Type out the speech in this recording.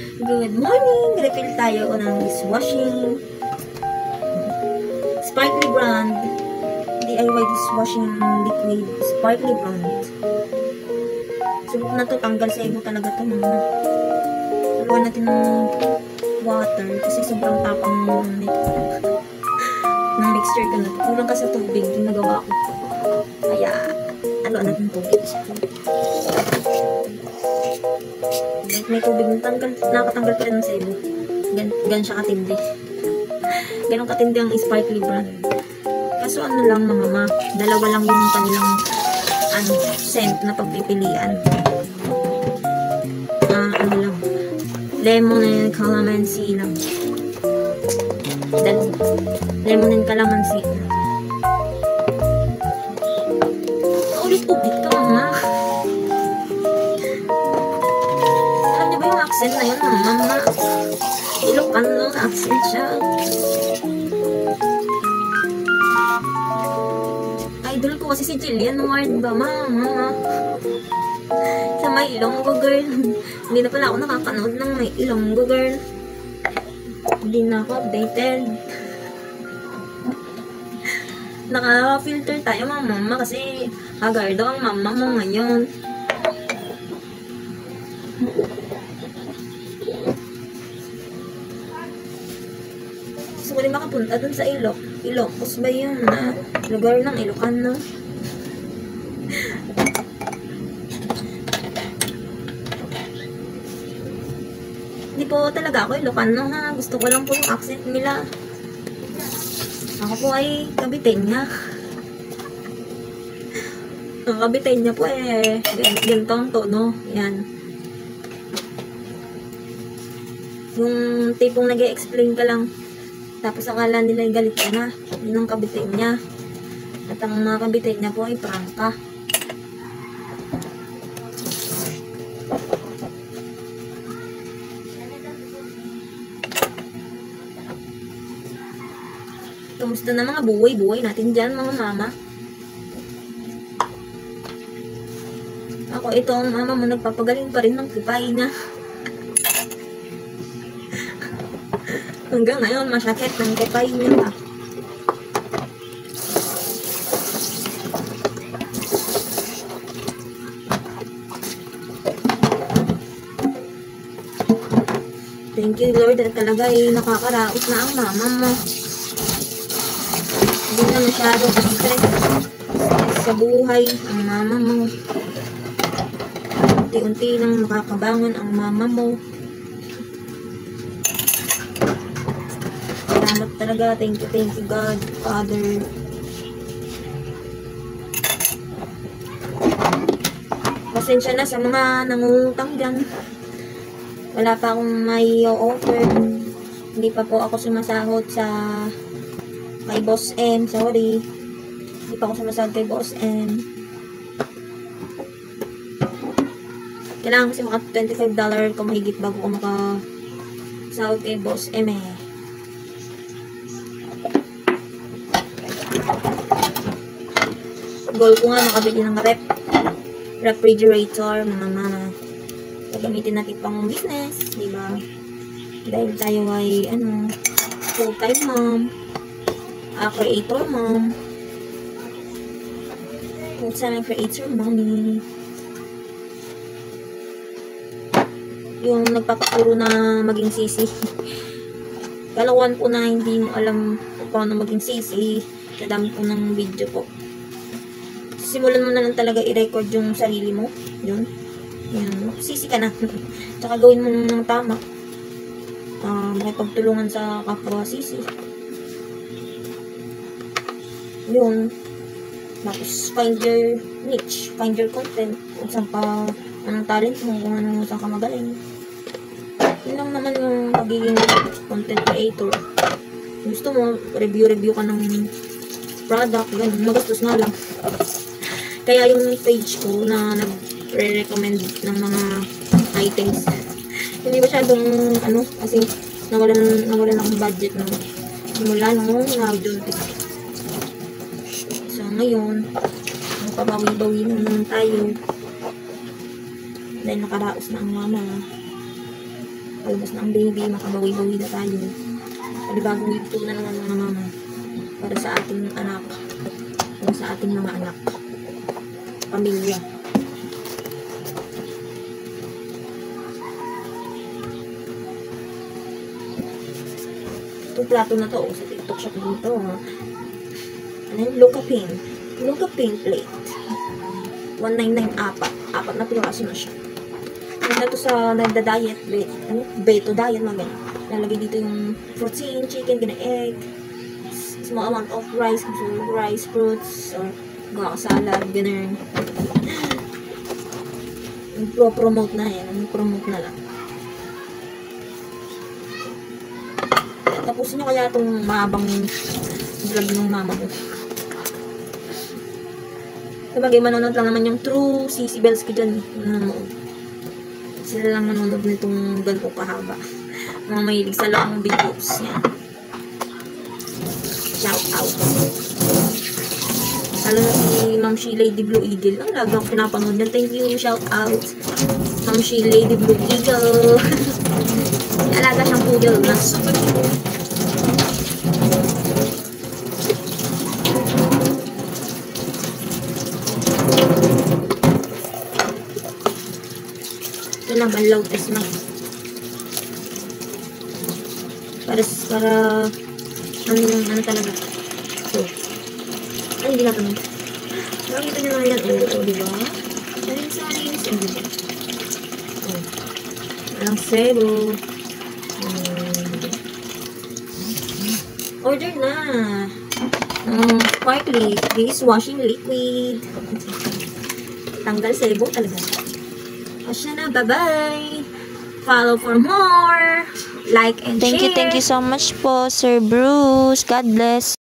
Good morning! Refill tayo ng dishwashing Sparkly brand DIY dishwashing liquid Sparkly brand. Subok na to, tanggal sa ibo talaga to mga. Haluan natin ng water kasi sobrang tapang ng mixture ko na to. Kulang ka sa tubig yung nagawa ko. Kaya haluan natin tubig. May tubig nakatanggal pa rin ng sebo. Gan siya katindi. Ganun katindi ang Sparkly brand. Kaso ano lang mga ma, dalawa lang yung kanilang scent na pagpipilian. Ano lang, lemon and calamansi lang. Lemon and calamansi. Ulit-ulit ka mama. Accent na yun, mama. Ilocano na accent siya. Idol ko kasi si Jillian Ward ba, mama? Sa May Ilonggo Girl. Hindi na pala ako nakapanood ng May Ilonggo Girl. Hindi na ako updated. Naka-filter tayo, mama, kasi hagardo ang mama mo ngayon. Gusto ko rin makapunta dun sa Ilocos ba yun na lugar ng Ilocano? Hindi po talaga ako Ilocano ha. Gusto ko lang po yung accent nila. Ako po ay Kabitenya. Ang Kabitenya po eh ganito ang tono. Yan. Yung tipong nag-i-explain ka lang tapos akala nila yung galit ka na. Yun ang Kabitenya. At ang mga Kabitenya po ay prangka. Kamusta na mga buhay-buhay natin dyan mga mama? Ako ito ang mama mo nagpapagaling pa rin ng kipay niya. Hanggang ngayon, masakit ng kipay niya. Thank you, Lord. At talaga nakakaraos na ang mama mo. Hindi na masyadong stress sa buhay ang mama mo. Unti-unti lang makakabangon ang mama mo. Salamat talaga. Thank you God, Father. Pasensya na sa mga nangungutang dyan. Wala pa akong may offer. Hindi pa po ako sumasahod sa kay Boss M. Sorry. Hindi pa ako sumasahod kay Boss M. Kailangan kasi maka $25 kung mahigit bago ko makasahod kay Boss M eh. Goal ko nga makabili ng refrigerator, mga mama. Gagamitin natin pang business, di ba? Dahil tayo ay, full-time mom, creator mom. Full-time creator mommy. Yung nagpapakuro na maging sisi. Kalawan po na hindi mo alam kung paano maging sisi. Sa dami po ng video po. Simulan mo na lang talaga i-record yung sarili mo. Yun. Yan. Sisi ka na. Tsaka gawin mo ng tama. May pagtulungan sa kapwa sisi. Yun. Tapos find your niche. Find your content. Kung saan ka, anong talent mo, kung anong saan ka magaling. Yun lang naman yung magiging content creator. Gusto mo, review ka ng product. Ganun. Magastos nga lang. Kaya yung page ko na nagre-recommend ng mga items, hindi masyadong, kasi nawalan akong budget no, simula nung nag-juntis. So, ngayon, magpabawi-bawi naman tayo. Dahil nakaraos na ang mama. Palabas na ang baby, makabawi-bawi na tayo. Palibagong ito na naman mga mama. Para sa ating anak. Para sa ating mga anak. Pamilya. Itong plato na to, sa TikTok shop dito. Ano yung Luca Pin? Luca Pin plate. 199 apat na piraso na siya. Ganda to sa nagda-diet, beto diet, mga ganyan. Nalagay dito yung protein, chicken, egg, small amount of rice, rice, fruits, or gawa salad, ganun. Nagpo-promote na yan, nagpo-promote na lang. Tapusin nyo kaya itong mahabang vlog ng mama ko. Sabagay, manonood lang naman yung true CC Bells ko dyan. Sila lang manonood nitong ganito kahaba. Mga mahilig sa long videos. Yan. Shout out. Lalo na si Ma'am She Lady Blue Eagle. Ang lagi akong pinapanood yan. Thank you. Shout out. Ma'am She Lady Blue Eagle. Alaga siyang poodle na super cute. Ito na, banlaw test na. Para, ano talaga. So, ay, hindi na ito. Nakikita nyo naman yan. Oo, diba? Saling, diba? Walang sebo. Order na. Sparkly dishwashing liquid. Tanggal sebo talaga. Asya na, bye-bye. Follow for more. Like and share. Thank you so much po, Sir Bruce. God bless.